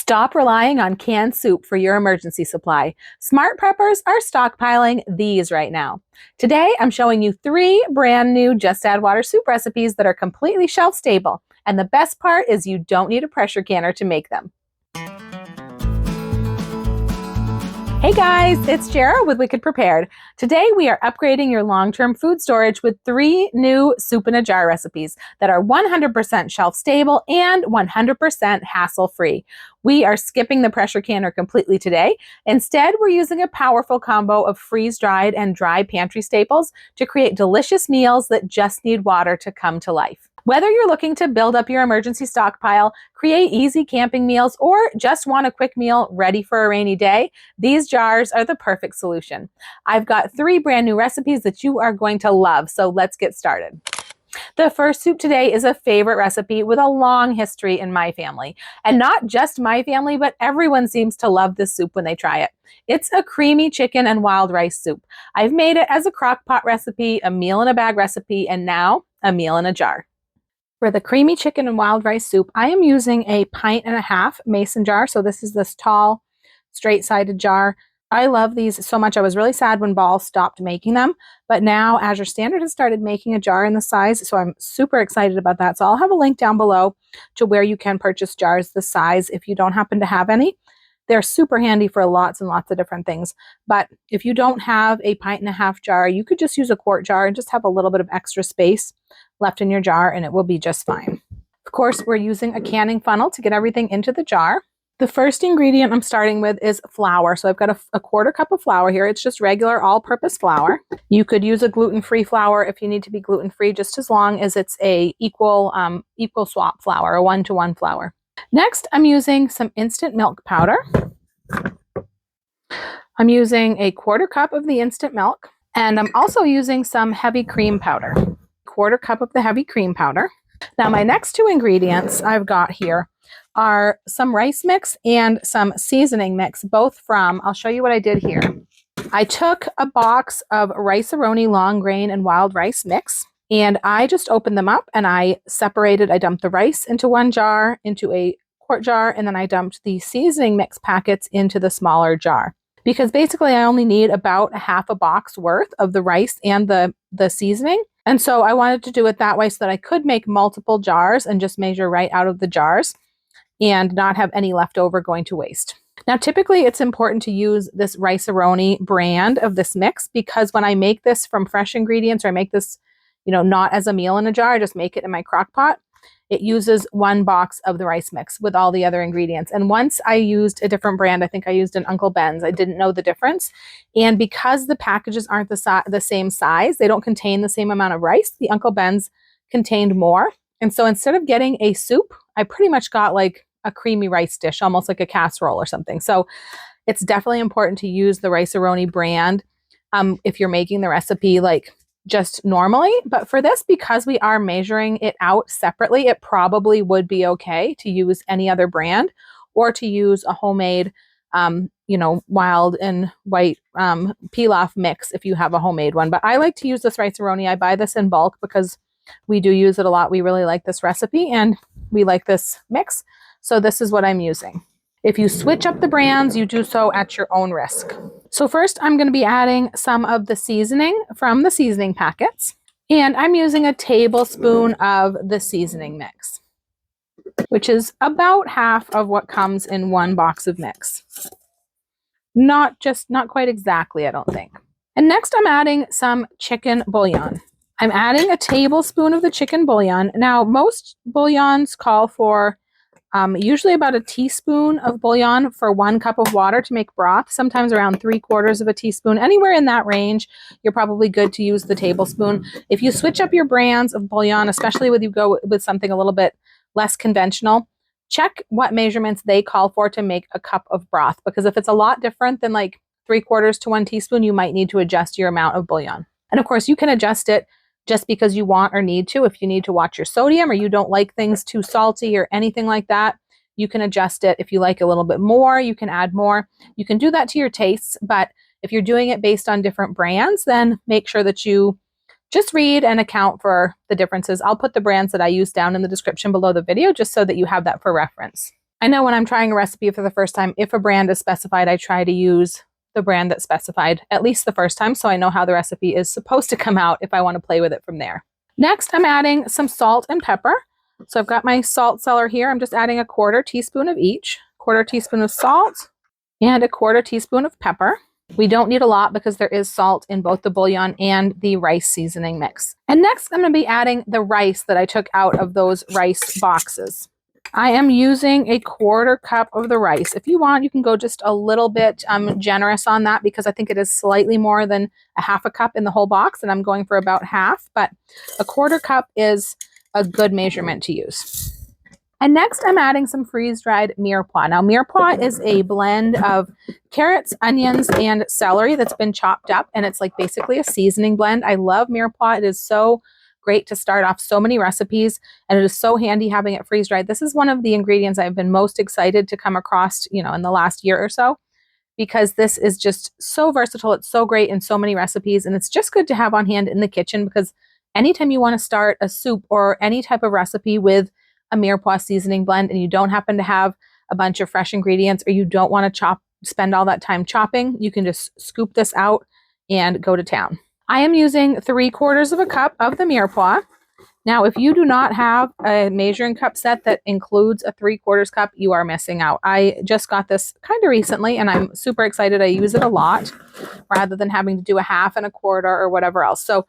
Stop relying on canned soup for your emergency supply. Smart preppers are stockpiling these right now. Today, I'm showing you 3 brand new Just Add Water soup recipes that are completely shelf stable. And the best part is you don't need a pressure canner to make them. Hey guys, it's Jara with Wicked Prepared. Today we are upgrading your long-term food storage with 3 new soup in a jar recipes that are 100% shelf stable and 100% hassle-free. We are skipping the pressure canner completely today. Instead, we're using a powerful combo of freeze-dried and dry pantry staples to create delicious meals that just need water to come to life. Whether you're looking to build up your emergency stockpile, create easy camping meals, or just want a quick meal ready for a rainy day, these jars are the perfect solution. I've got 3 brand new recipes that you are going to love, so let's get started. The first soup today is a favorite recipe with a long history in my family. And not just my family, but everyone seems to love this soup when they try it. It's a creamy chicken and wild rice soup. I've made it as a crock pot recipe, a meal in a bag recipe, and now a meal in a jar. For the creamy chicken and wild rice soup, I am using a 1.5 pint mason jar. So this is this tall, straight-sided jar. I love these so much. I was really sad when Ball stopped making them, but now Azure Standard has started making a jar in this size, so I'm super excited about that. So I'll have a link down below to where you can purchase jars this size if you don't happen to have any. They're super handy for lots and lots of different things. But if you don't have a 1.5 pint jar, you could just use a quart jar and just have a little bit of extra space left in your jar and it will be just fine. Of course, we're using a canning funnel to get everything into the jar. The first ingredient I'm starting with is flour. So I've got a 1/4 cup of flour here. It's just regular all-purpose flour. You could use a gluten-free flour if you need to be gluten-free, just as long as it's a equal swap flour, a 1-to-1 flour. Next, I'm using some instant milk powder. I'm using a 1/4 cup of the instant milk, and I'm also using some heavy cream powder. 1/4 cup of the heavy cream powder. Now, my next 2 ingredients I've got here are some rice mix and some seasoning mix, both from, I'll show you what I did here. I took a box of Rice-A-Roni long grain and wild rice mix, and I just opened them up and I dumped the rice into one jar, into a quart jar, and then I dumped the seasoning mix packets into the smaller jar. Because basically I only need about 1/2 box worth of the rice and the seasoning. And so I wanted to do it that way so that I could make multiple jars and just measure right out of the jars and not have any left over going to waste. Now, typically it's important to use this Rice-A-Roni brand of this mix because when I make this from fresh ingredients, or I make this, not as a meal in a jar, I just make it in my crock pot, it uses 1 box of the rice mix with all the other ingredients. And once I used a different brand, I think I used an Uncle Ben's. I didn't know the difference. And because the packages aren't the same size, they don't contain the same amount of rice, the Uncle Ben's contained more. And so instead of getting a soup, I pretty much got like a creamy rice dish, almost like a casserole or something. So it's definitely important to use the Rice-A-Roni brand if you're making the recipe like just normally. But for this, because we are measuring it out separately, it probably would be okay to use any other brand or to use a homemade, wild and white pilaf mix if you have a homemade one. But I like to use this Rice-A-Roni. I buy this in bulk because we do use it a lot. We really like this recipe and we like this mix. So this is what I'm using. If you switch up the brands, you do so at your own risk. So first, I'm going to be adding some of the seasoning from the seasoning packets. And I'm using a tablespoon of the seasoning mix, which is about half of what comes in 1 box of mix. Not quite exactly, I don't think. And next, I'm adding some chicken bouillon. I'm adding a tablespoon of the chicken bouillon. Now, most bouillons call for usually about a teaspoon of bouillon for 1 cup of water to make broth, sometimes around 3/4 of a teaspoon. Anywhere in that range, you're probably good to use the tablespoon. If you switch up your brands of bouillon, especially when you go with something a little bit less conventional, check what measurements they call for to make a cup of broth. Because if it's a lot different than like 3/4 to 1 teaspoon, you might need to adjust your amount of bouillon. And of course, you can adjust it just because you want or need to. If you need to watch your sodium or you don't like things too salty or anything like that, you can adjust it. If you like a little bit more, you can add more. You can do that to your tastes, but if you're doing it based on different brands, then make sure that you just read and account for the differences. I'll put the brands that I use down in the description below the video just so that you have that for reference. I know when I'm trying a recipe for the first time, if a brand is specified, I try to use the brand that's specified at least the first time so I know how the recipe is supposed to come out if I want to play with it from there. Next, I'm adding some salt and pepper. So I've got my salt cellar here. I'm just adding a 1/4 teaspoon of each, 1/4 teaspoon of salt and a 1/4 teaspoon of pepper. We don't need a lot because there is salt in both the bouillon and the rice seasoning mix. And next, I'm going to be adding the rice that I took out of those rice boxes. I am using a 1/4 cup of the rice. If you want, you can go just a little bit generous on that because I think it is slightly more than a 1/2 cup in the whole box, and I'm going for about half, but a 1/4 cup is a good measurement to use. And next, I'm adding some freeze-dried mirepoix. Now, mirepoix is a blend of carrots, onions, and celery that's been chopped up, and it's like basically a seasoning blend. I love mirepoix. It is so great to start off so many recipes, and it is so handy having it freeze-dried. This is one of the ingredients I've been most excited to come across, in the last year or so, because this is just so versatile. It's so great in so many recipes, and it's just good to have on hand in the kitchen because anytime you want to start a soup or any type of recipe with a mirepoix seasoning blend and you don't happen to have a bunch of fresh ingredients or you don't want to spend all that time chopping, you can just scoop this out and go to town. I am using 3/4 of a cup of the mirepoix. Now, if you do not have a measuring cup set that includes a 3/4 cup, you are missing out. I just got this kind of recently and I'm super excited. I use it a lot rather than having to do a 1/2 and a 1/4 or whatever else. So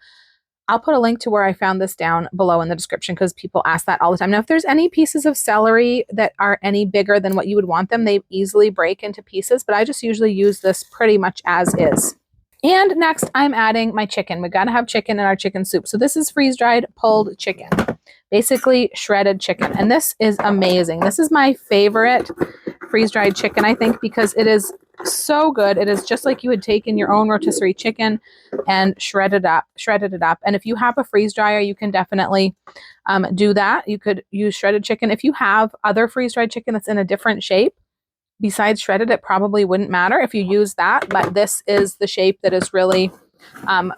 I'll put a link to where I found this down below in the description because people ask that all the time. Now, if there's any pieces of celery that are any bigger than what you would want them, they easily break into pieces, but I just usually use this pretty much as is. And next, I'm adding my chicken. We got to have chicken in our chicken soup. So this is freeze-dried pulled chicken, basically shredded chicken. And this is amazing. This is my favorite freeze-dried chicken, I think, because it is so good. It is just like you would take in your own rotisserie chicken and shredded it up. And if you have a freeze dryer, you can definitely do that. You could use shredded chicken. If you have other freeze-dried chicken that's in a different shape, besides shredded, it probably wouldn't matter if you use that, but this is the shape that is really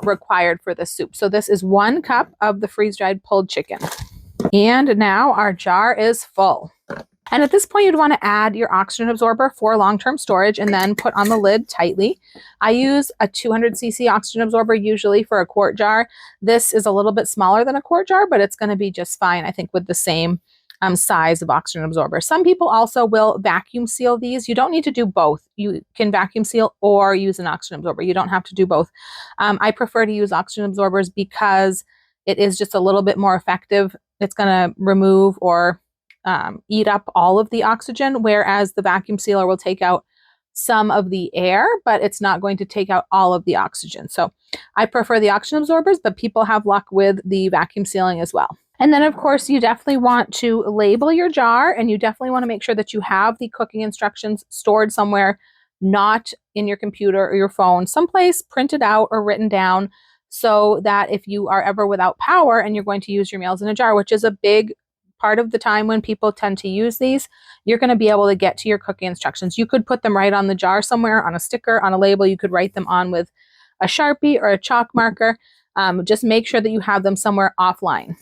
required for this soup. So this is 1 cup of the freeze-dried pulled chicken. And now our jar is full. And at this point, you'd want to add your oxygen absorber for long-term storage and then put on the lid tightly. I use a 200cc oxygen absorber usually for a quart jar. This is a little bit smaller than a quart jar, but it's going to be just fine, I think, with the same size of oxygen absorber. Some people also will vacuum seal these. You don't need to do both. You can vacuum seal or use an oxygen absorber. You don't have to do both. I prefer to use oxygen absorbers because it is just a little bit more effective. It's going to remove or eat up all of the oxygen, whereas the vacuum sealer will take out some of the air, but it's not going to take out all of the oxygen. So I prefer the oxygen absorbers, but people have luck with the vacuum sealing as well. And then, of course, you definitely want to label your jar, and you definitely want to make sure that you have the cooking instructions stored somewhere, not in your computer or your phone, someplace printed out or written down, so that if you are ever without power and you're going to use your meals in a jar, which is a big part of the time when people tend to use these, you're going to be able to get to your cooking instructions. You could put them right on the jar somewhere, on a sticker, on a label. You could write them on with a Sharpie or a chalk marker. Just make sure that you have them somewhere offline.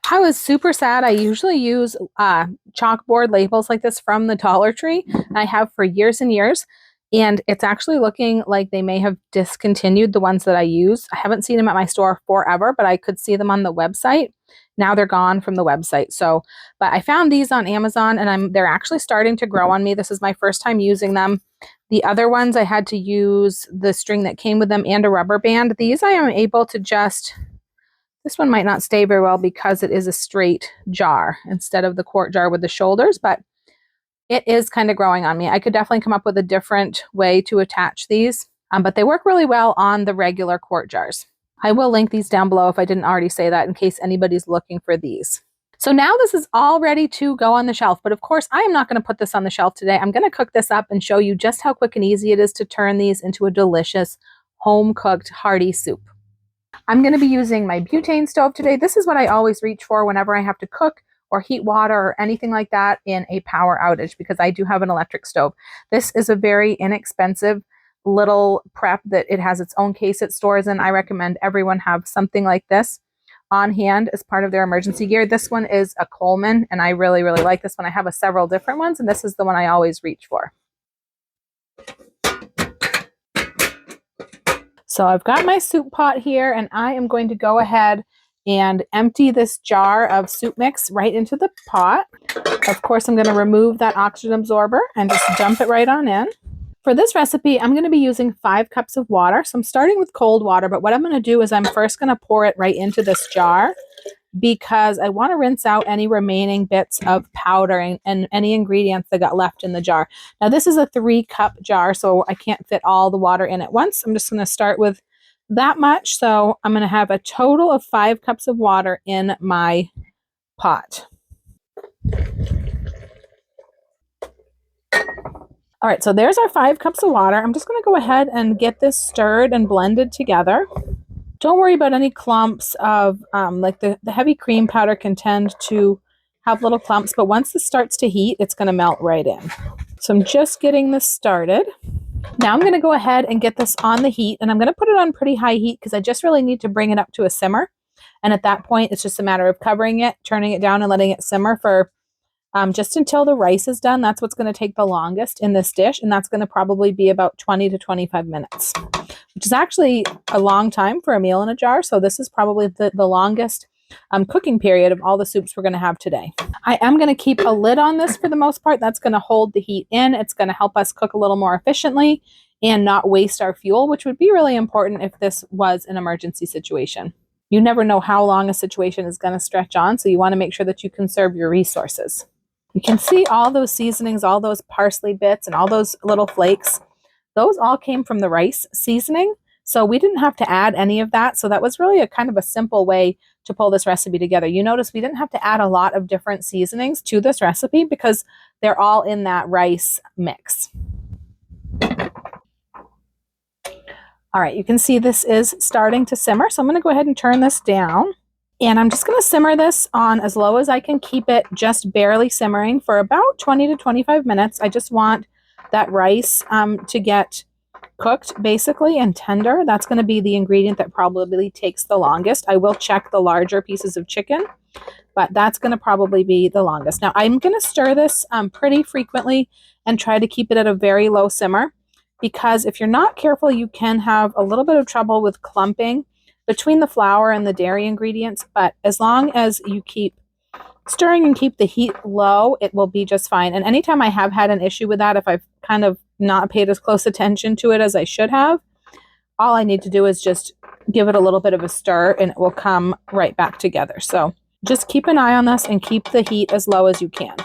I was super sad. I usually use chalkboard labels like this from the Dollar Tree. And I have for years and years. And it's actually looking like they may have discontinued the ones that I use. I haven't seen them at my store forever, but I could see them on the website. Now they're gone from the website. So, but I found these on Amazon and they're actually starting to grow on me. This is my first time using them. The other ones I had to use the string that came with them and a rubber band. These I am able to just, this one might not stay very well because it is a straight jar instead of the quart jar with the shoulders, but it is kind of growing on me. I could definitely come up with a different way to attach these, but they work really well on the regular quart jars. I will link these down below if I didn't already say that in case anybody's looking for these. So now this is all ready to go on the shelf, but of course I am not going to put this on the shelf today. I'm going to cook this up and show you just how quick and easy it is to turn these into a delicious home-cooked hearty soup. I'm going to be using my butane stove today. This is what I always reach for whenever I have to cook or heat water or anything like that in a power outage, because I do have an electric stove. This is a very inexpensive little prep that it has its own case it stores in. I recommend everyone have something like this on hand as part of their emergency gear. This one is a Coleman, and I really, really like this one. I have several different ones, and this is the one I always reach for. So I've got my soup pot here, and I am going to go ahead and empty this jar of soup mix right into the pot. Of course, I'm going to remove that oxygen absorber and just dump it right on in. For this recipe, I'm going to be using 5 cups of water. So I'm starting with cold water, but what I'm going to do is I'm first going to pour it right into this jar because I want to rinse out any remaining bits of powder and any ingredients that got left in the jar. Now, this is a 3-cup jar, so I can't fit all the water in at once. I'm just going to start with that much. So I'm going to have a total of 5 cups of water in my pot. All right, so there's our 5 cups of water. I'm just going to go ahead and get this stirred and blended together. Don't worry about any clumps of, like the heavy cream powder can tend to have little clumps, but once this starts to heat, it's going to melt right in. So I'm just getting this started. Now I'm going to go ahead and get this on the heat, and I'm going to put it on pretty high heat because I just really need to bring it up to a simmer. And at that point, it's just a matter of covering it, turning it down, and letting it simmer for just until the rice is done. That's what's going to take the longest in this dish, and that's going to probably be about 20 to 25 minutes, which is actually a long time for a meal in a jar. So this is probably the longest cooking period of all the soups we're going to have today. I am going to keep a lid on this for the most part. That's going to hold the heat in. It's going to help us cook a little more efficiently and not waste our fuel, which would be really important if this was an emergency situation. You never know how long a situation is going to stretch on, so you want to make sure that you conserve your resources. You can see all those seasonings, all those parsley bits and all those little flakes. Those all came from the rice seasoning. So we didn't have to add any of that. So that was really a kind of a simple way to pull this recipe together. You notice we didn't have to add a lot of different seasonings to this recipe because they're all in that rice mix. All right, you can see this is starting to simmer. So I'm going to go ahead and turn this down. And I'm just going to simmer this on as low as I can, keep it just barely simmering for about 20 to 25 minutes. I just want that rice to get cooked basically and tender. That's going to be the ingredient that probably takes the longest. I will check the larger pieces of chicken, but that's going to probably be the longest. Now I'm going to stir this pretty frequently and try to keep it at a very low simmer, because if you're not careful, you can have a little bit of trouble with clumping between the flour and the dairy ingredients. But as long as you keep stirring and keep the heat low, it will be just fine. And anytime I have had an issue with that, if I've kind of not paid as close attention to it as I should have, all I need to do is just give it a little bit of a stir and it will come right back together. So just keep an eye on this and keep the heat as low as you can.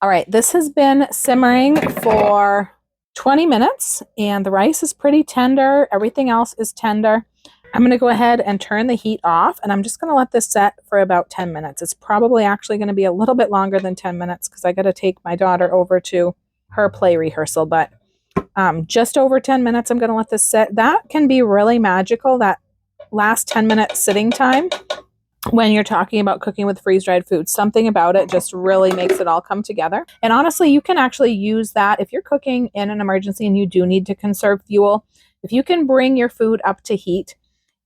All right, this has been simmering for 20 minutes and the rice is pretty tender. Everything else is tender. I'm going to go ahead and turn the heat off, and I'm just going to let this set for about 10 minutes. It's probably actually going to be a little bit longer than 10 minutes because I got to take my daughter over to her play rehearsal, but just over 10 minutes I'm going to let this sit. That can be really magical, that last 10-minute sitting time. When you're talking about cooking with freeze-dried food, something about it just really makes it all come together. And honestly, you can actually use that if you're cooking in an emergency and you do need to conserve fuel. If you can bring your food up to heat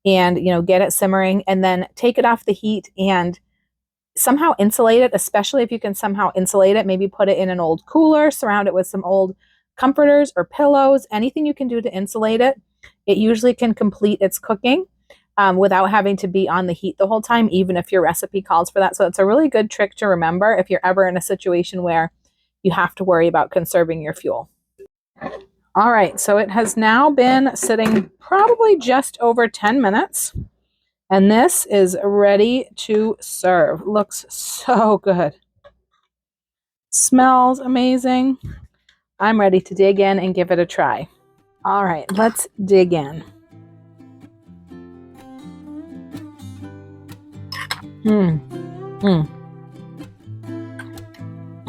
and, get it simmering and then take it off the heat and somehow insulate it, especially if you can somehow insulate it, maybe put it in an old cooler, surround it with some old comforters or pillows, anything you can do to insulate it, it usually can complete its cooking. Without having to be on the heat the whole time, even if your recipe calls for that. So it's a really good trick to remember if you're ever in a situation where you have to worry about conserving your fuel. All right, so it has now been sitting probably just over 10 minutes, and this is ready to serve. Looks so good. Smells amazing. I'm ready to dig in and give it a try. All right, let's dig in.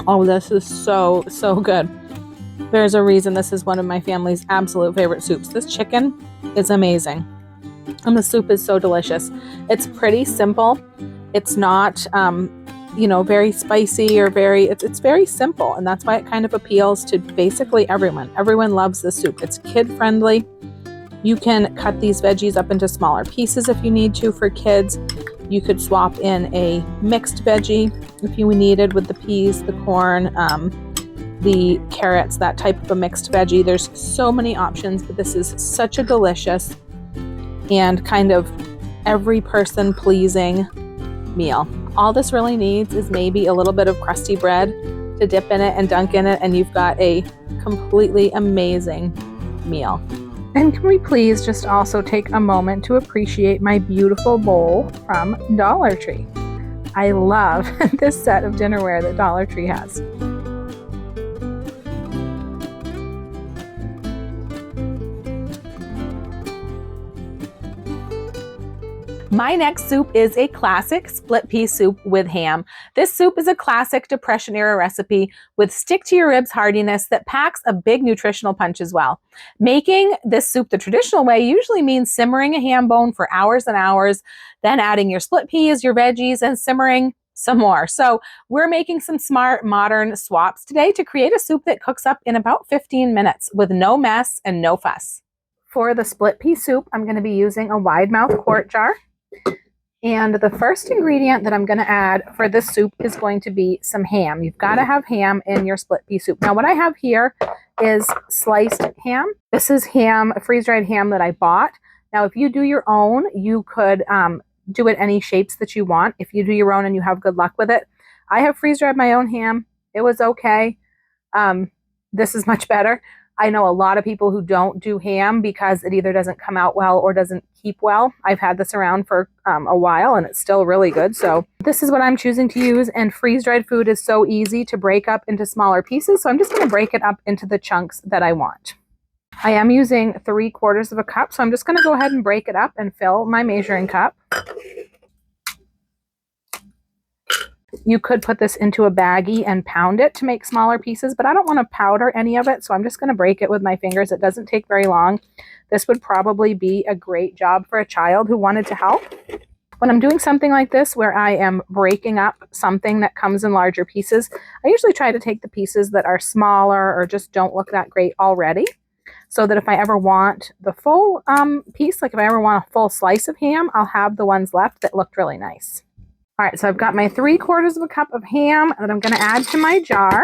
Oh, this is so good. There's a reason this is one of my family's absolute favorite soups. This chicken is amazing. And the soup is so delicious. It's pretty simple. It's not, very spicy or it's very simple. And that's why it kind of appeals to basically everyone. Everyone loves this soup. It's kid friendly. You can cut these veggies up into smaller pieces if you need to for kids. You could swap in a mixed veggie if you needed with the peas, the corn, the carrots, that type of a mixed veggie. There's so many options, but this is such a delicious and kind of every person pleasing meal. All this really needs is maybe a little bit of crusty bread to dip in it and dunk in it, and you've got a completely amazing meal. And can we please just also take a moment to appreciate my beautiful bowl from Dollar Tree? I love this set of dinnerware that Dollar Tree has. My next soup is a classic split pea soup with ham. This soup is a classic Depression era recipe with stick to your ribs hardiness that packs a big nutritional punch as well. Making this soup the traditional way usually means simmering a ham bone for hours and hours, then adding your split peas, your veggies, and simmering some more. So we're making some smart modern swaps today to create a soup that cooks up in about 15 minutes with no mess and no fuss. For the split pea soup, I'm going to be using a wide mouth quart jar. And the first ingredient that I'm going to add for this soup is going to be some ham. You've got to have ham in your split pea soup. Now what I have here is sliced ham. This is ham, a freeze-dried ham that I bought. Now if you do your own, you could do it any shapes that you want. If you do your own and you have good luck with it. I have freeze-dried my own ham. It was okay. This is much better. I know a lot of people who don't do ham because it either doesn't come out well or doesn't keep well. I've had this around for a while and it's still really good. So this is what I'm choosing to use, and freeze-dried food is so easy to break up into smaller pieces. So I'm just going to break it up into the chunks that I want. I am using 3/4 of a cup. So I'm just going to go ahead and break it up and fill my measuring cup. You could put this into a baggie and pound it to make smaller pieces, but I don't want to powder any of it, so I'm just going to break it with my fingers. It doesn't take very long. This would probably be a great job for a child who wanted to help. When I'm doing something like this, where I am breaking up something that comes in larger pieces, I usually try to take the pieces that are smaller or just don't look that great already, so that if I ever want the full piece, like if I ever want a full slice of ham, I'll have the ones left that looked really nice. All right, so I've got my 3/4 of a cup of ham that I'm going to add to my jar.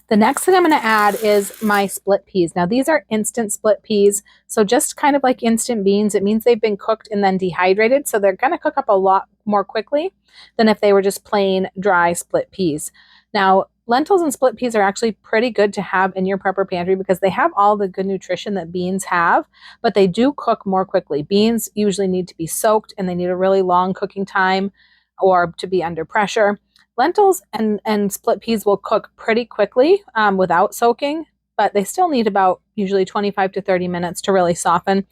The next thing I'm going to add is my split peas. Now, these are instant split peas, so just kind of like instant beans. It means they've been cooked and then dehydrated, so they're going to cook up a lot more quickly than if they were just plain dry split peas. Now, lentils and split peas are actually pretty good to have in your prepper pantry because they have all the good nutrition that beans have, but they do cook more quickly. Beans usually need to be soaked and they need a really long cooking time or to be under pressure. Lentils and split peas will cook pretty quickly without soaking, but they still need about usually 25 to 30 minutes to really soften.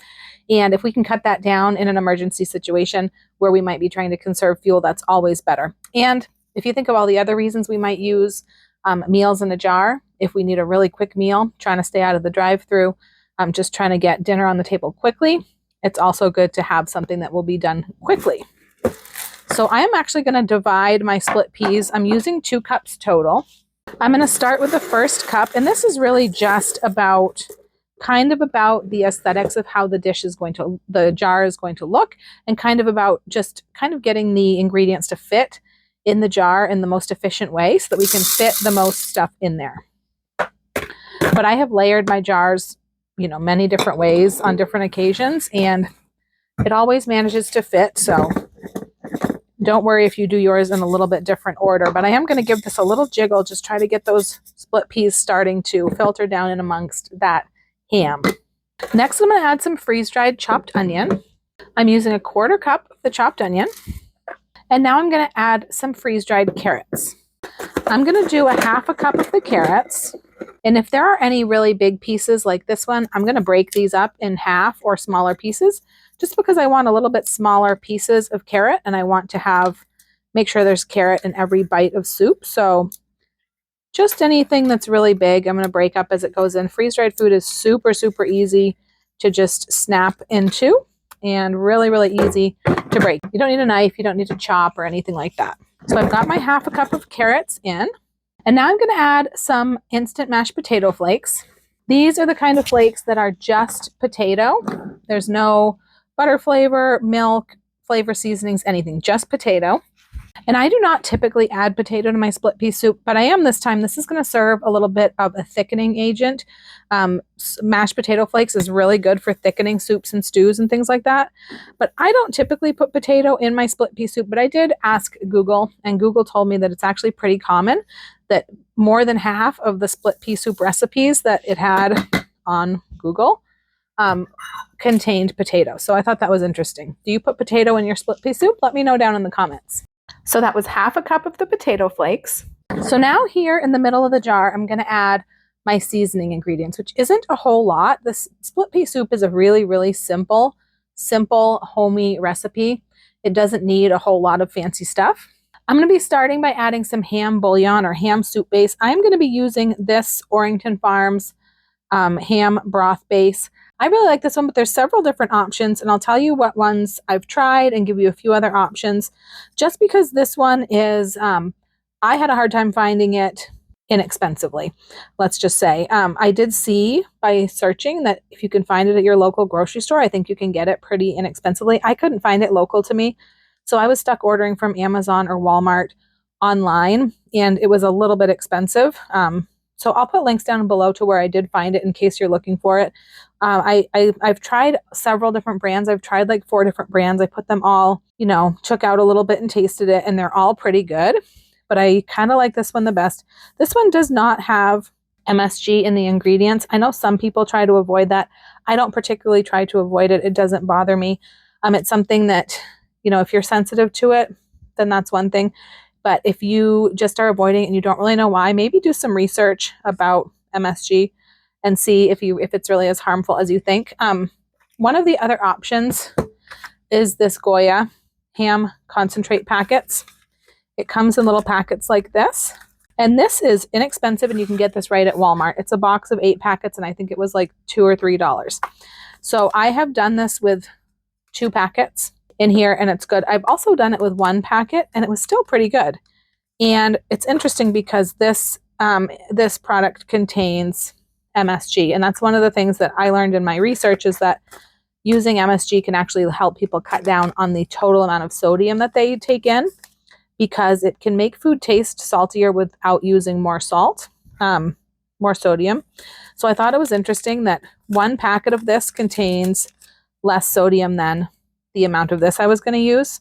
And if we can cut that down in an emergency situation where we might be trying to conserve fuel, that's always better. And if you think of all the other reasons we might use meals in a jar, if we need a really quick meal, trying to stay out of the drive-through, just trying to get dinner on the table quickly, it's also good to have something that will be done quickly. So I am actually going to divide my split peas. I'm using 2 cups total. I'm going to start with the first cup, and this is really just about the aesthetics of how the jar is going to look, and kind of about just kind of getting the ingredients to fit in the jar in the most efficient way so that we can fit the most stuff in there. But I have layered my jars, many different ways on different occasions, and it always manages to fit. So don't worry if you do yours in a little bit different order, but I am going to give this a little jiggle, just try to get those split peas starting to filter down in amongst that ham. Next, I'm going to add some freeze-dried chopped onion. I'm using 1/4 cup of the chopped onion. And now I'm going to add some freeze-dried carrots. I'm going to do 1/2 cup of the carrots. And if there are any really big pieces like this one, I'm going to break these up in half or smaller pieces, just because I want a little bit smaller pieces of carrot and I want to make sure there's carrot in every bite of soup. So just anything that's really big, I'm going to break up as it goes in. Freeze-dried food is super, super easy to just snap into and really, really easy to break. You don't need a knife, you don't need to chop or anything like that. So I've got my 1/2 cup of carrots in, and now I'm going to add some instant mashed potato flakes. These are the kind of flakes that are just potato. There's no butter flavor, milk, flavor seasonings, anything, just potato. And I do not typically add potato to my split pea soup, but I am this time. This is going to serve a little bit of a thickening agent. Mashed potato flakes is really good for thickening soups and stews and things like that. But I don't typically put potato in my split pea soup, but I did ask Google, and Google told me that it's actually pretty common that more than half of the split pea soup recipes that it had on Google contained potato. So I thought that was interesting. Do you put potato in your split pea soup? Let me know down in the comments. So that was half a cup of the potato flakes. So now here in the middle of the jar, I'm going to add my seasoning ingredients, which isn't a whole lot. This split pea soup is a really, really simple, homey recipe. It doesn't need a whole lot of fancy stuff. I'm going to be starting by adding some ham bouillon or ham soup base. I'm going to be using this Orrington Farms ham broth base. I really like this one, but there's several different options, and I'll tell you what ones I've tried and give you a few other options. Just because this one is, I had a hard time finding it inexpensively, let's just say. I did see by searching that if you can find it at your local grocery store, I think you can get it pretty inexpensively. I couldn't find it local to me, so I was stuck ordering from Amazon or Walmart online, and it was a little bit expensive. So I'll put links down below to where I did find it in case you're looking for it. I've tried several different brands. I've tried like 4 different brands. I put them all, took out a little bit and tasted it, and they're all pretty good. But I kind of like this one the best. This one does not have MSG in the ingredients. I know some people try to avoid that. I don't particularly try to avoid it. It doesn't bother me. It's something that, if you're sensitive to it, then that's one thing. But if you just are avoiding it and you don't really know why, maybe do some research about MSG and see if it's really as harmful as you think. One of the other options is this Goya ham concentrate packets. It comes in little packets like this. And this is inexpensive, and you can get this right at Walmart. It's a box of 8 packets, and I think it was like $2 or $3. So I have done this with 2 packets in here, and it's good. I've also done it with 1 packet, and it was still pretty good. And it's interesting because this product contains MSG, and that's one of the things that I learned in my research, is that using MSG can actually help people cut down on the total amount of sodium that they take in, because it can make food taste saltier without using more salt, more sodium. So I thought it was interesting that 1 packet of this contains less sodium than the amount of this I was going to use.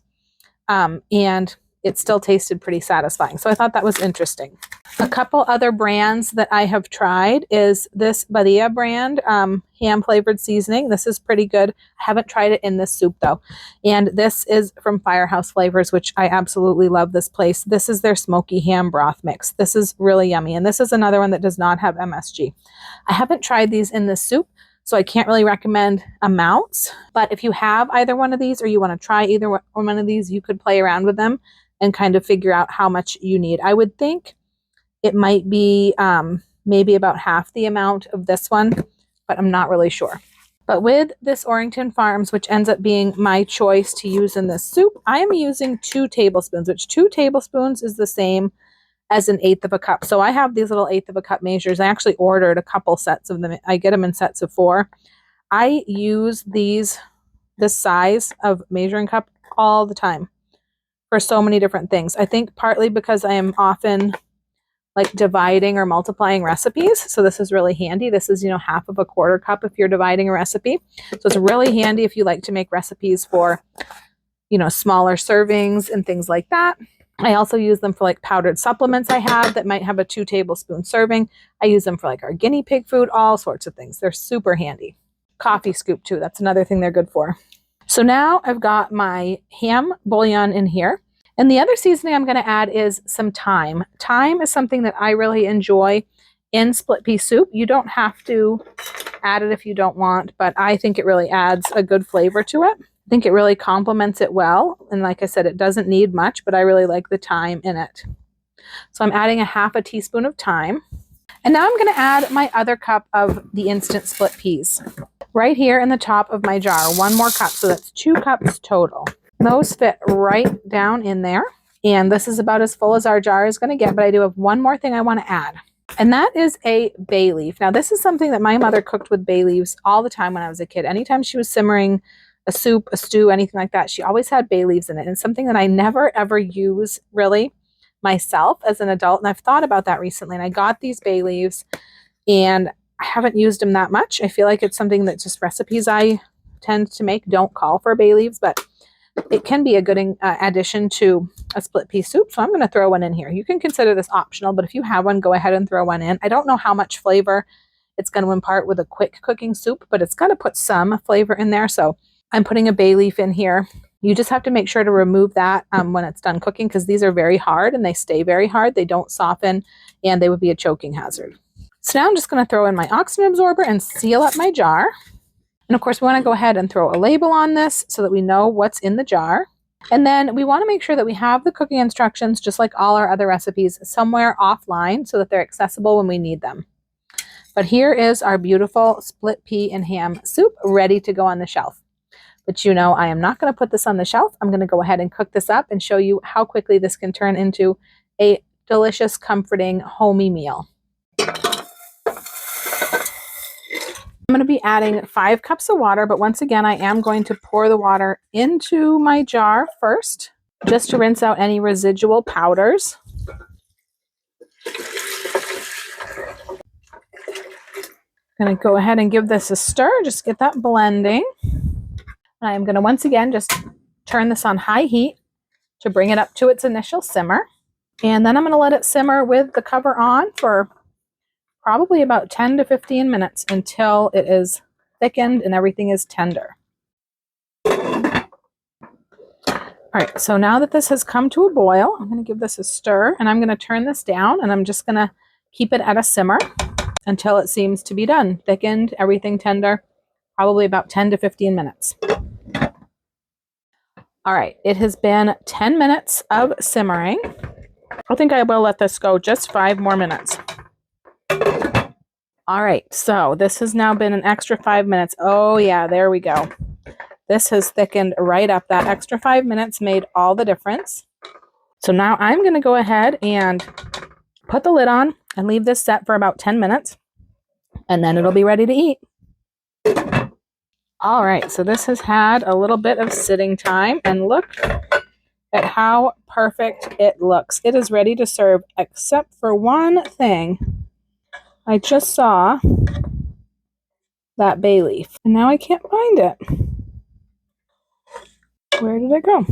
And it still tasted pretty satisfying. So I thought that was interesting. A couple other brands that I have tried is this Badia brand ham flavored seasoning. This is pretty good. I haven't tried it in this soup though. And this is from Firehouse Flavors, which I absolutely love this place. This is their smoky ham broth mix. This is really yummy. And this is another one that does not have MSG. I haven't tried these in this soup, so I can't really recommend amounts, but if you have either one of these or you want to try either one of these, you could play around with them and kind of figure out how much you need. I would think it might be maybe about half the amount of this one, but I'm not really sure. But with this Orrington Farms, which ends up being my choice to use in this soup, I am using 2 tablespoons, which 2 tablespoons is the same as an 1/8 of a cup. So I have these little 1/8 of a cup measures. I actually ordered a couple sets of them. I get them in sets of 4. I use this size of measuring cup all the time for so many different things. I think partly because I am often like dividing or multiplying recipes. So this is really handy. This is, half of a 1/4 cup if you're dividing a recipe. So it's really handy if you like to make recipes for, smaller servings and things like that. I also use them for like powdered supplements I have that might have a 2 tablespoon serving. I use them for like our guinea pig food, all sorts of things. They're super handy. Coffee scoop too. That's another thing they're good for. So now I've got my ham bouillon in here. And the other seasoning I'm going to add is some thyme. Thyme is something that I really enjoy in split pea soup. You don't have to add it if you don't want, but I think it really adds a good flavor to it. I think it really complements it well. And like I said, it doesn't need much, but I really like the thyme in it. So I'm adding a 1/2 teaspoon of thyme. And now I'm going to add my other cup of the instant split peas right here in the top of my jar. 1 more cup. So that's 2 cups total. Those fit right down in there. And this is about as full as our jar is going to get, but I do have one more thing I want to add. And that is a bay leaf. Now, this is something that my mother cooked with bay leaves all the time when I was a kid. Anytime she was simmering a soup, a stew, anything like that, she always had bay leaves in it. And something that I never ever use really myself as an adult. And I've thought about that recently. And I got these bay leaves and I haven't used them that much. I feel like it's something that just recipes I tend to make don't call for bay leaves, but it can be a good addition to a split pea soup. So I'm going to throw one in here. You can consider this optional, but if you have one, go ahead and throw one in. I don't know how much flavor it's going to impart with a quick cooking soup, but it's going to put some flavor in there. So I'm putting a bay leaf in here. You just have to make sure to remove that when it's done cooking, because these are very hard and they stay very hard. They don't soften and they would be a choking hazard. So now I'm just going to throw in my oxygen absorber and seal up my jar. And of course, we want to go ahead and throw a label on this so that we know what's in the jar. And then we want to make sure that we have the cooking instructions, just like all our other recipes, somewhere offline so that they're accessible when we need them. But here is our beautiful split pea and ham soup ready to go on the shelf. But you know, I am not going to put this on the shelf. I'm going to go ahead and cook this up and show you how quickly this can turn into a delicious, comforting, homey meal. I'm going to be adding 5 cups of water, but once again, I am going to pour the water into my jar first, just to rinse out any residual powders. I'm going to go ahead and give this a stir, just get that blending. I'm going to once again just turn this on high heat to bring it up to its initial simmer. And then I'm going to let it simmer with the cover on for probably about 10 to 15 minutes until it is thickened and everything is tender. All right, so now that this has come to a boil, I'm going to give this a stir and I'm going to turn this down and I'm just going to keep it at a simmer until it seems to be done. Thickened, everything tender, probably about 10 to 15 minutes. All right, it has been 10 minutes of simmering. I think I will let this go just 5 more minutes. All right, so this has now been an extra 5 minutes. Oh yeah, there we go. This has thickened right up. That extra 5 minutes made all the difference. So now I'm going to go ahead and put the lid on and leave this set for about 10 minutes, and then it'll be ready to eat. All right, so this has had a little bit of sitting time, and look at how perfect it looks. It is ready to serve, except for one thing. I just saw that bay leaf, and now I can't find it. Where did it go?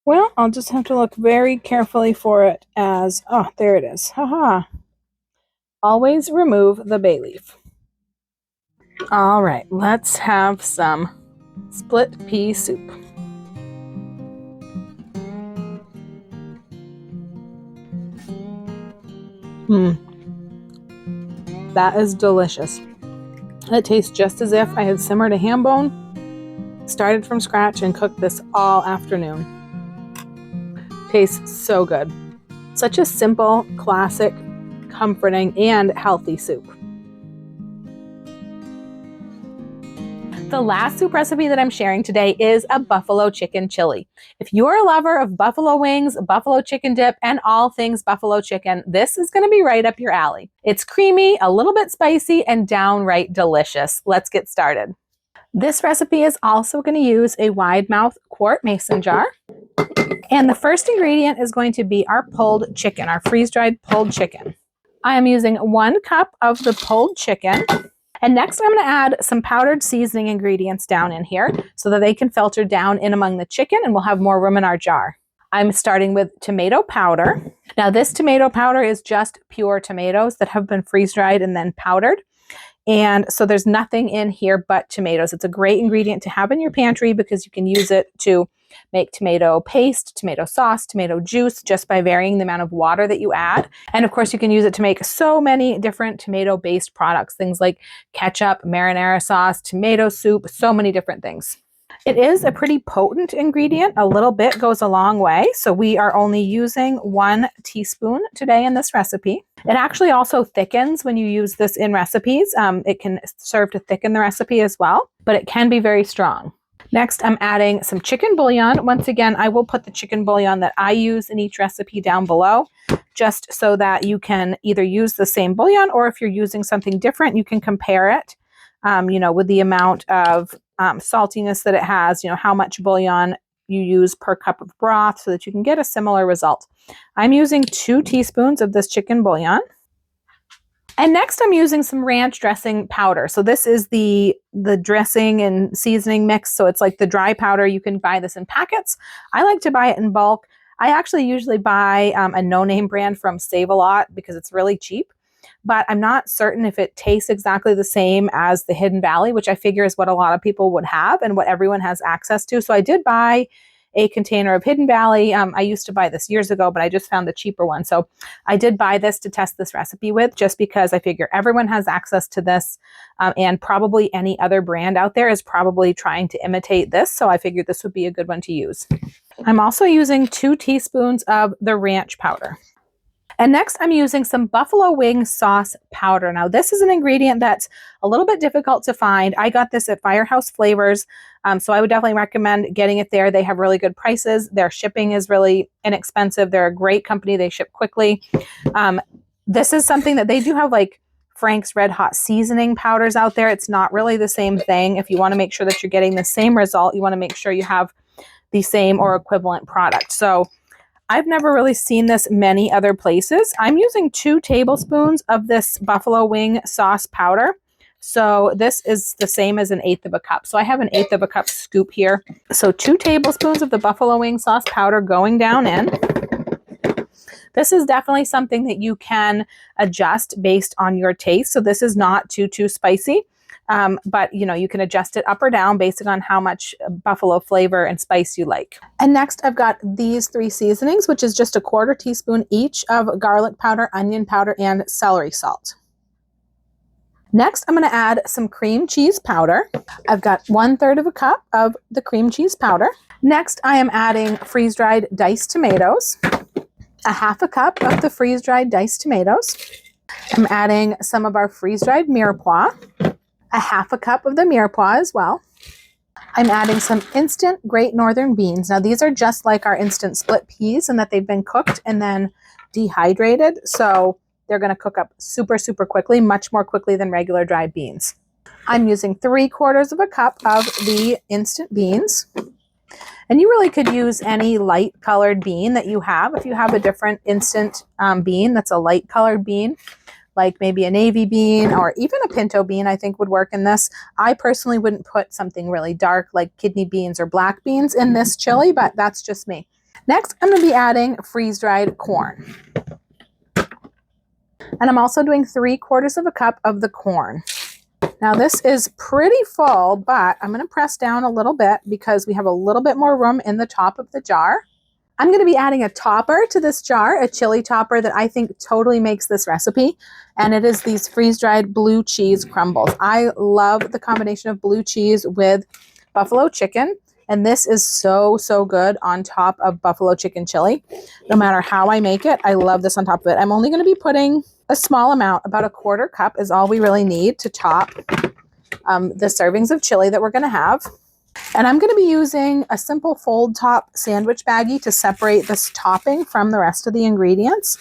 Well, I'll just have to look very carefully for it as, oh, there it is. Haha. Always remove the bay leaf. All right, let's have some split pea soup. That is delicious. It tastes just as if I had simmered a ham bone, started from scratch, and cooked this all afternoon. Tastes so good. Such a simple, classic, comforting, and healthy soup. The last soup recipe that I'm sharing today is a buffalo chicken chili. If you're a lover of buffalo wings, buffalo chicken dip, and all things buffalo chicken, this is going to be right up your alley. It's creamy, a little bit spicy, and downright delicious. Let's get started. This recipe is also going to use a wide mouth quart mason jar. And the first ingredient is going to be our pulled chicken, our freeze-dried pulled chicken. I am using 1 cup of the pulled chicken. And next I'm going to add some powdered seasoning ingredients down in here so that they can filter down in among the chicken and we'll have more room in our jar. I'm starting with tomato powder. Now this tomato powder is just pure tomatoes that have been freeze-dried and then powdered. And so there's nothing in here but tomatoes. It's a great ingredient to have in your pantry because you can use it to make tomato paste, tomato sauce, tomato juice, just by varying the amount of water that you add. And of course, you can use it to make so many different tomato-based products, things like ketchup, marinara sauce, tomato soup, so many different things. It is a pretty potent ingredient. A little bit goes a long way. So we are only using 1 teaspoon today in this recipe. It actually also thickens when you use this in recipes. It can serve to thicken the recipe as well, but it can be very strong. Next, I'm adding some chicken bouillon. Once again, I will put the chicken bouillon that I use in each recipe down below, just so that you can either use the same bouillon, or if you're using something different, you can compare it, with the amount of saltiness that it has, how much bouillon you use per cup of broth, so that you can get a similar result. I'm using 2 teaspoons of this chicken bouillon. And next I'm using some ranch dressing powder. So this is the dressing and seasoning mix. So it's like the dry powder. You can buy this in packets. I like to buy it in bulk. I actually usually buy a no-name brand from Save-A-Lot because it's really cheap. But I'm not certain if it tastes exactly the same as the Hidden Valley, which I figure is what a lot of people would have and what everyone has access to. So I did buy a container of Hidden Valley. I used to buy this years ago, but I just found the cheaper one. So I did buy this to test this recipe with, just because I figure everyone has access to this, and probably any other brand out there is probably trying to imitate this. So I figured this would be a good one to use. I'm also using 2 teaspoons of the ranch powder. And next I'm using some buffalo wing sauce powder. Now this is an ingredient that's a little bit difficult to find. I got this at Firehouse Flavors, so I would definitely recommend getting it there. They have really good prices. Their shipping is really inexpensive. They're a great company. They ship quickly. This is something that they do have, like Frank's Red Hot seasoning powders out there. It's not really the same thing. If you want to make sure that you're getting the same result, you want to make sure you have the same or equivalent product. So I've never really seen this many other places. I'm using 2 tablespoons of this buffalo wing sauce powder. So this is the same as 1/8 of a cup. So I have 1/8 of a cup scoop here. So 2 tablespoons of the buffalo wing sauce powder going down in. This is definitely something that you can adjust based on your taste. So this is not too spicy. But you can adjust it up or down based on how much buffalo flavor and spice you like. And next I've got these 3 seasonings, which is just 1/4 teaspoon each of garlic powder, onion powder, and celery salt. Next, I'm going to add some cream cheese powder. I've got 1/3 of a cup of the cream cheese powder. Next, I am adding freeze-dried diced tomatoes, 1/2 a cup of the freeze-dried diced tomatoes. I'm adding some of our freeze-dried mirepoix, 1/2 a cup of the mirepoix as well. I'm adding some instant Great Northern beans. Now these are just like our instant split peas in that they've been cooked and then dehydrated. So they're going to cook up super quickly, much more quickly than regular dried beans. I'm using 3/4 of a cup of the instant beans. And you really could use any light colored bean that you have. If you have a different instant bean that's a light colored bean, like maybe a navy bean or even a pinto bean, I think would work in this. I personally wouldn't put something really dark like kidney beans or black beans in this chili, but that's just me. Next, I'm going to be adding freeze-dried corn. And I'm also doing 3/4 of a cup of the corn. Now this is pretty full, but I'm going to press down a little bit because we have a little bit more room in the top of the jar. I'm going to be adding a topper to this jar, a chili topper that I think totally makes this recipe, and it is these freeze-dried blue cheese crumbles. I love the combination of blue cheese with buffalo chicken, and this is so good on top of buffalo chicken chili. No matter how I make it, I love this on top of it. I'm only going to be putting a small amount, about 1/4 cup is all we really need to top the servings of chili that we're going to have. And I'm going to be using a simple fold top sandwich baggie to separate this topping from the rest of the ingredients.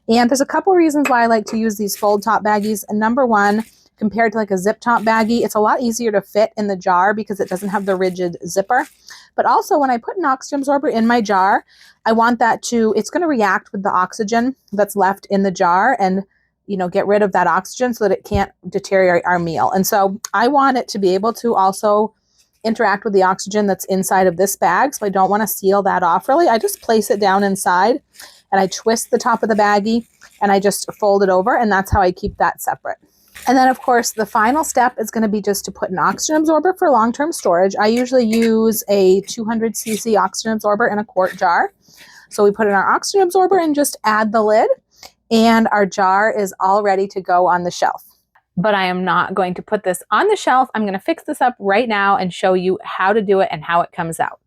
And there's a couple reasons why I like to use these fold top baggies. And number one, compared to like a zip top baggie, it's a lot easier to fit in the jar because it doesn't have the rigid zipper. But also when I put an oxygen absorber in my jar, I want that it's going to react with the oxygen that's left in the jar and get rid of that oxygen so that it can't deteriorate our meal. And so I want it to be able to also interact with the oxygen that's inside of this bag. So I don't want to seal that off really. I just place it down inside and I twist the top of the baggie and I just fold it over, and that's how I keep that separate. And then of course the final step is going to be just to put an oxygen absorber for long-term storage. I usually use a 200cc oxygen absorber in a quart jar. So we put in our oxygen absorber and just add the lid, and our jar is all ready to go on the shelf. But I am not going to put this on the shelf. I'm going to fix this up right now and show you how to do it and how it comes out.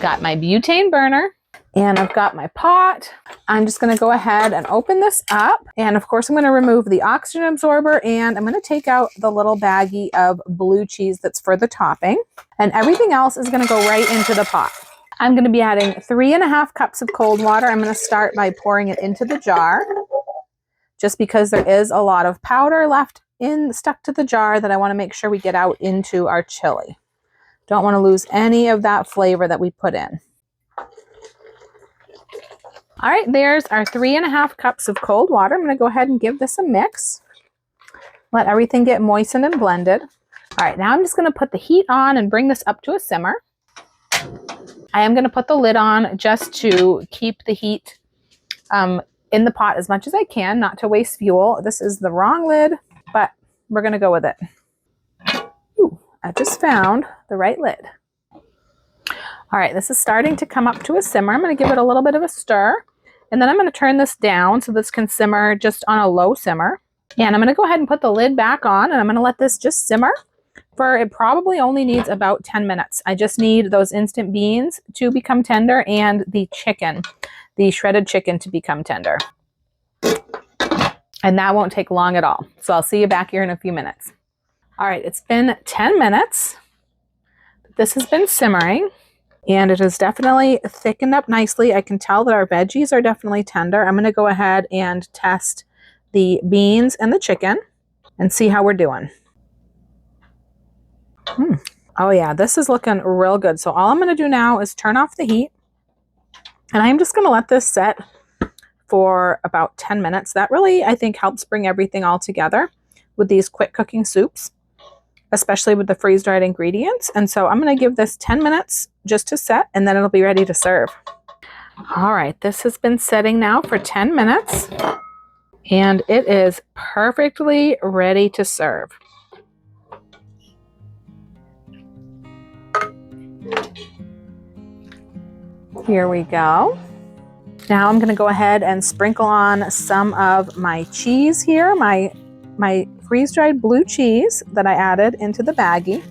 Got my butane burner. And I've got my pot. I'm just going to go ahead and open this up. And of course, I'm going to remove the oxygen absorber, and I'm going to take out the little baggie of blue cheese that's for the topping. And everything else is going to go right into the pot. I'm going to be adding 3.5 cups of cold water. I'm going to start by pouring it into the jar, just because there is a lot of powder left stuck to the jar that I want to make sure we get out into our chili. Don't want to lose any of that flavor that we put in. All right, there's our 3.5 cups of cold water. I'm going to go ahead and give this a mix. Let everything get moistened and blended. All right, now I'm just going to put the heat on and bring this up to a simmer. I am going to put the lid on just to keep the heat in the pot as much as I can, not to waste fuel. This is the wrong lid, but we're going to go with it. Ooh, I just found the right lid. All right, this is starting to come up to a simmer. I'm going to give it a little bit of a stir. And then I'm going to turn this down so this can simmer just on a low simmer. And I'm going to go ahead and put the lid back on, and I'm going to let this just simmer for, it probably only needs about 10 minutes. I just need those instant beans to become tender and the chicken, the shredded chicken, to become tender. And that won't take long at all. So I'll see you back here in a few minutes. All right, it's been 10 minutes. This has been simmering. And it has definitely thickened up nicely. I can tell that our veggies are definitely tender. I'm going to go ahead and test the beans and the chicken and see how we're doing. Oh yeah, this is looking real good. So all I'm going to do now is turn off the heat. And I'm just going to let this set for about 10 minutes. That really, I think, helps bring everything all together with these quick cooking soups, especially with the freeze-dried ingredients. And so I'm going to give this 10 minutes just to set, and then it'll be ready to serve. All right, this has been setting now for 10 minutes, and it is perfectly ready to serve. Here we go. Now I'm going to go ahead and sprinkle on some of my cheese here, my freeze-dried blue cheese that I added into the baggie.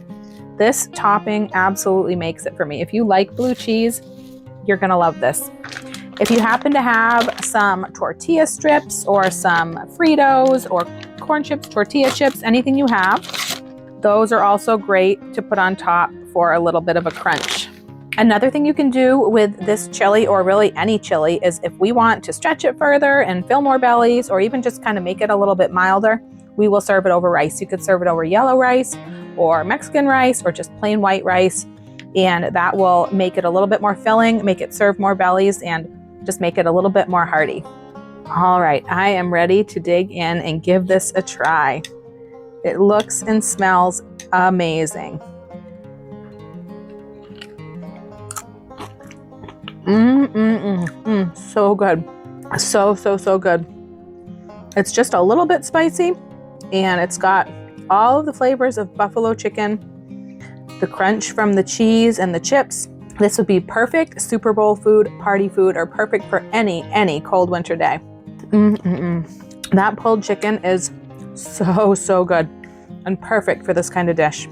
This topping absolutely makes it for me. If you like blue cheese, you're going to love this. If you happen to have some tortilla strips or some Fritos or corn chips, tortilla chips, anything you have, those are also great to put on top for a little bit of a crunch. Another thing you can do with this chili, or really any chili, is if we want to stretch it further and fill more bellies, or even just kind of make it a little bit milder, we will serve it over rice. You could serve it over yellow rice or Mexican rice or just plain white rice, and that will make it a little bit more filling, make it serve more bellies, and just make it a little bit more hearty. All right, I am ready to dig in and give this a try. It looks and smells amazing. So good. So good. It's just a little bit spicy, and it's got all of the flavors of buffalo chicken, the crunch from the cheese and the chips. This would be perfect Super Bowl food, party food, or perfect for any cold winter day. That pulled chicken is so good and perfect for this kind of dish.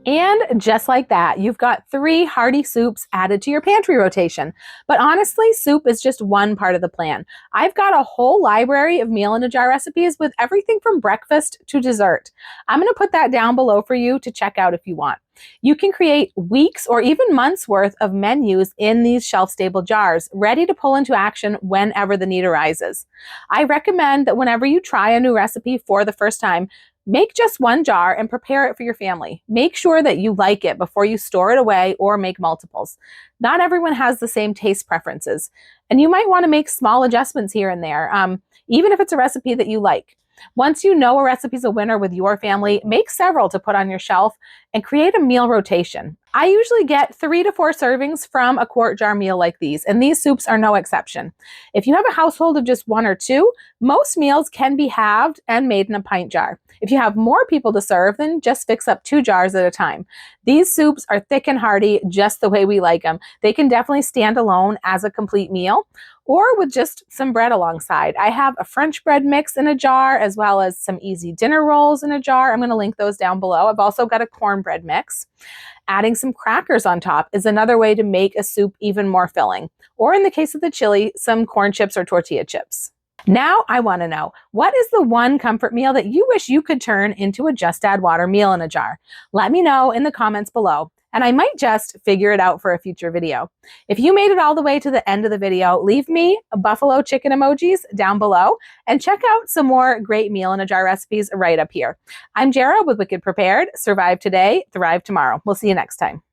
And just like that, you've got 3 hearty soups added to your pantry rotation. But honestly, soup is just one part of the plan. I've got a whole library of meal in a jar recipes with everything from breakfast to dessert. I'm going to put that down below for you to check out if you want. You can create weeks or even months worth of menus in these shelf-stable jars, ready to pull into action whenever the need arises. I recommend that whenever you try a new recipe for the first time, make just one jar and prepare it for your family. Make sure that you like it before you store it away or make multiples. Not everyone has the same taste preferences, and you might want to make small adjustments here and there, even if it's a recipe that you like. Once you know a recipe's a winner with your family, make several to put on your shelf and create a meal rotation. I usually get 3 to 4 servings from a quart jar meal like these, and these soups are no exception. If you have a household of just 1 or 2, most meals can be halved and made in a pint jar. If you have more people to serve, then just fix up 2 jars at a time. These soups are thick and hearty, just the way we like them. They can definitely stand alone as a complete meal, or with just some bread alongside. I have a French bread mix in a jar, as well as some easy dinner rolls in a jar. I'm going to link those down below. I've also got a cornbread mix. Adding some crackers on top is another way to make a soup even more filling. Or in the case of the chili, some corn chips or tortilla chips. Now I want to know, what is the one comfort meal that you wish you could turn into a just add water meal in a jar? Let me know in the comments below, and I might just figure it out for a future video. If you made it all the way to the end of the video, leave me buffalo chicken emojis down below and check out some more great meal in a jar recipes right up here. I'm Jara with Wicked Prepared. Survive today, thrive tomorrow. We'll see you next time.